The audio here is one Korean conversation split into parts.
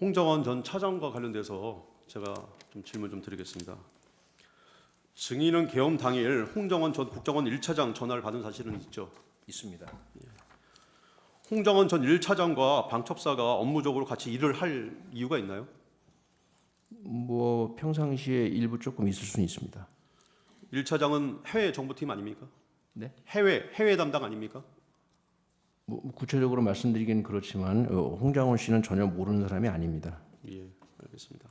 홍정원 전 차장과 관련돼서 제가 좀 질문 좀 드리겠습니다. 증인은 계엄 당일 홍정원 전 국정원 1차장 전화를 받은 사실은 있죠? 있습니다. 홍정원 전 1차장과 방첩사가 업무적으로 같이 일을 할 이유가 있나요? 뭐 평상시에 일부 조금 있을 수는 있습니다. 1차장은 해외 정보팀 아닙니까? 네? 해외 담당 아닙니까? 뭐 구체적으로 말씀드리긴 그렇지만 홍장원 씨는 전혀 모르는 사람이 아닙니다. 예, 알겠습니다.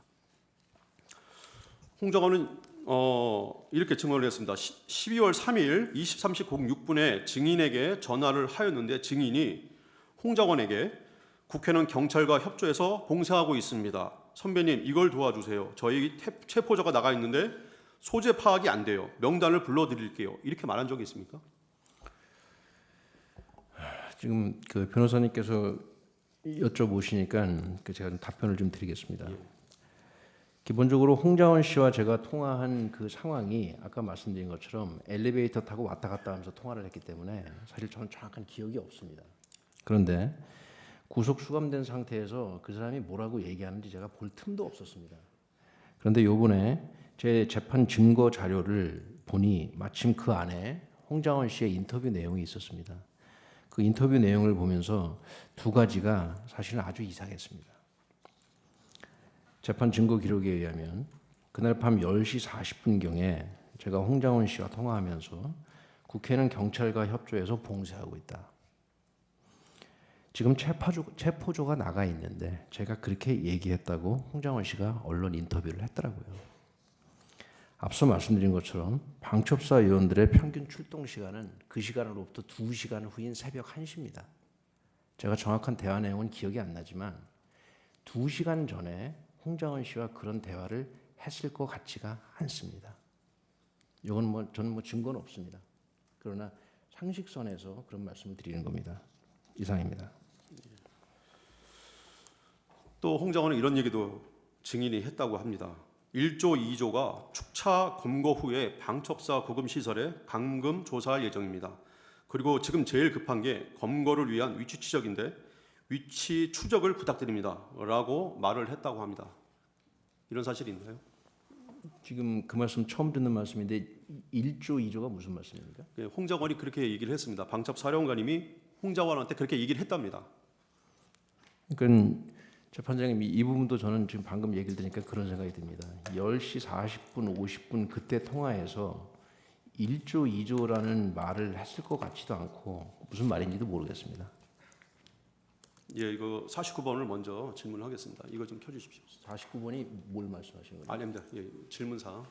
홍정원은 이렇게 증언을 했습니다. 12월 3일 23시 06분에 증인에게 전화를 하였는데 증인이 홍정원에게 국회는 경찰과 협조해서 봉쇄하고 있습니다. 선배님 이걸 도와주세요. 저희 체포자가 나가 있는데 소재 파악이 안 돼요. 명단을 불러드릴게요. 이렇게 말한 적이 있습니까? 지금 그 변호사님께서 여쭤보시니까 제가 좀 답변을 좀 드리겠습니다. 예. 기본적으로 홍장원 씨와 제가 통화한 그 상황이 아까 말씀드린 것처럼 엘리베이터 타고 왔다 갔다 하면서 통화를 했기 때문에 사실 저는 정확한 기억이 없습니다. 그런데 구속 수감된 상태에서 그 사람이 뭐라고 얘기하는지 제가 볼 틈도 없었습니다. 그런데 요번에 제 재판 증거 자료를 보니 마침 그 안에 홍장원 씨의 인터뷰 내용이 있었습니다. 그 인터뷰 내용을 보면서 두 가지가 사실은 아주 이상했습니다. 재판 증거 기록에 의하면 그날 밤 10시 40분경에 제가 홍장원 씨와 통화하면서 국회는 경찰과 협조해서 봉쇄하고 있다. 지금 체포조가 나가 있는데 제가 그렇게 얘기했다고 홍장원 씨가 언론 인터뷰를 했더라고요. 앞서 말씀드린 것처럼 방첩사 의원들의 평균 출동 시간은 그 시간으로부터 2시간 후인 새벽 1시입니다. 제가 정확한 대화 내용은 기억이 안 나지만 2시간 전에 홍장원 씨와 그런 대화를 했을 것 같지가 않습니다. 이건 저는 증거는 없습니다. 그러나 상식선에서 그런 말씀을 드리는 겁니다. 이상입니다. 또 홍정원은 이런 얘기도 증인이 했다고 합니다. 1조 2조가 축차 검거 후에 방첩사 구금 시설에 감금 조사할 예정입니다. 그리고 지금 제일 급한 게 검거를 위한 위치 추적인데 위치 추적을 부탁드립니다. 라고 말을 했다고 합니다. 이런 사실이 있나요? 지금 그 말씀 처음 듣는 말씀인데 1조 2조가 무슨 말씀입니까? 홍정원이 그렇게 얘기를 했습니다. 방첩사령관님이 홍정원한테 그렇게 얘기를 했답니다. 그러니까 재판장님 이 부분도 저는 지금 방금 얘기를 들으니까 그런 생각이 듭니다. 10시 40분, 50분 그때 통화해서 1조, 2조라는 말을 했을 것 같지도 않고 무슨 말인지도 모르겠습니다. 예, 이거 49번을 먼저 질문하겠습니다. 이거 좀 켜주십시오. 49번이 뭘 말씀하시는 거예요? 아닙니다. 예, 질문사항.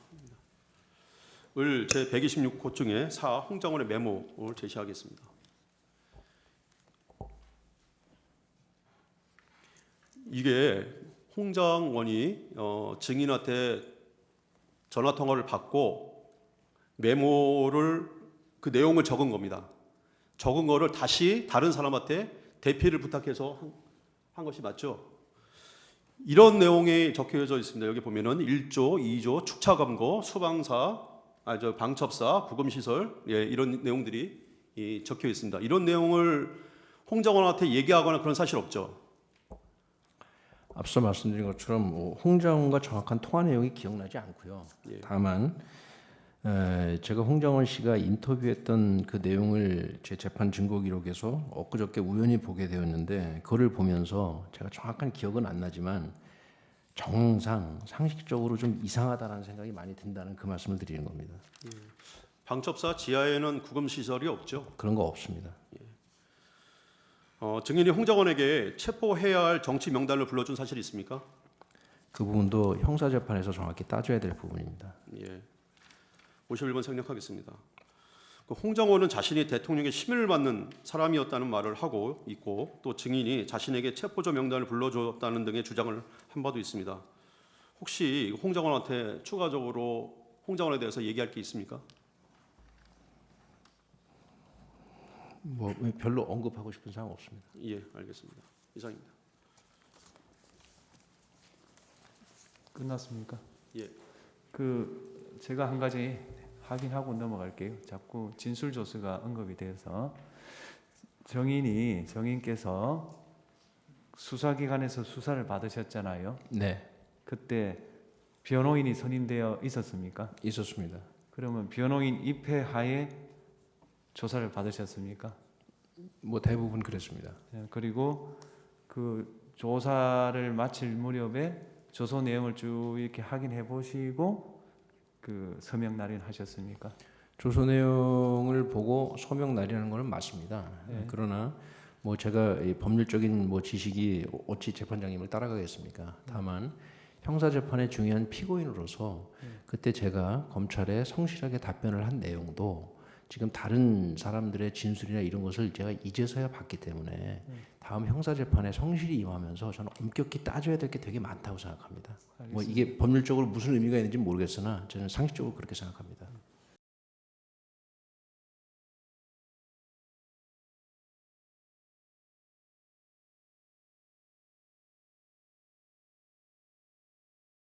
을 제 126호 중에 4 홍정원의 메모를 제시하겠습니다. 이게 홍정원이 증인한테 전화 통화를 받고 메모를 그 내용을 적은 겁니다. 적은 거를 다시 다른 사람한테 대피를 부탁해서 한 것이 맞죠? 이런 내용이 적혀져 있습니다. 여기 보면은 1조, 2조, 축차검거, 방첩사, 구금시설 이런 내용들이 적혀 있습니다. 이런 내용을 홍정원한테 얘기하거나 그런 사실 없죠? 앞서 말씀드린 것처럼 홍장원과 정확한 통화 내용이 기억나지 않고요. 예. 다만 제가 홍장원 씨가 인터뷰했던 그 내용을 제 재판 증거 기록에서 엊그저께 우연히 보게 되었는데 그거를 보면서 제가 정확한 기억은 안 나지만 정상 상식적으로 좀 이상하다는 생각이 많이 든다는 그 말씀을 드리는 겁니다. 방첩사 지하에는 구금시설이 없죠? 그런 거 없습니다. 증인이 홍정원에게 체포해야 할 정치 명단을 불러준 사실이 있습니까? 그 부분도 형사재판에서 정확히 따져야 될 부분입니다. 예. 51번 생략하겠습니다. 홍정원은 자신이 대통령의 심의를 받는 사람이었다는 말을 하고 있고 또 증인이 자신에게 체포조 명단을 불러줬다는 등의 주장을 한 바도 있습니다. 혹시 홍정원한테 추가적으로 홍정원에 대해서 얘기할 게 있습니까? 뭐 별로 언급하고 싶은 사항 없습니다. 예, 알겠습니다. 이상입니다. 끝났습니까? 예. 제가 한 가지 확인하고 넘어갈게요. 자꾸 진술 조서가 언급이 돼서 정인께서 수사기관에서 수사를 받으셨잖아요. 네, 그때 변호인이 선임되어 있었습니까? 있었습니다. 그러면 변호인 입회하에 조사를 받으셨습니까? 뭐 대부분 그랬습니다. 예, 그리고 그 조사를 마칠 무렵에 조서 내용을 쭉 이렇게 확인해 보시고 그 서명 날인하셨습니까? 조서 내용을 보고 서명 날이라는 것은 맞습니다. 네. 그러나 뭐 제가 이 법률적인 뭐 지식이 어찌 재판장님을 따라가겠습니까? 다만 형사 재판의 중요한 피고인으로서 그때 제가 검찰에 성실하게 답변을 한 내용도 지금 다른 사람들의 진술이나 이런 것을 제가 이제서야 봤기 때문에 다음 형사 재판에 성실히 임하면서 저는 엄격히 따져야 될 게 되게 많다고 생각합니다. 뭐 이게 법률적으로 무슨 의미가 있는지 모르겠으나 저는 상식적으로 그렇게 생각합니다.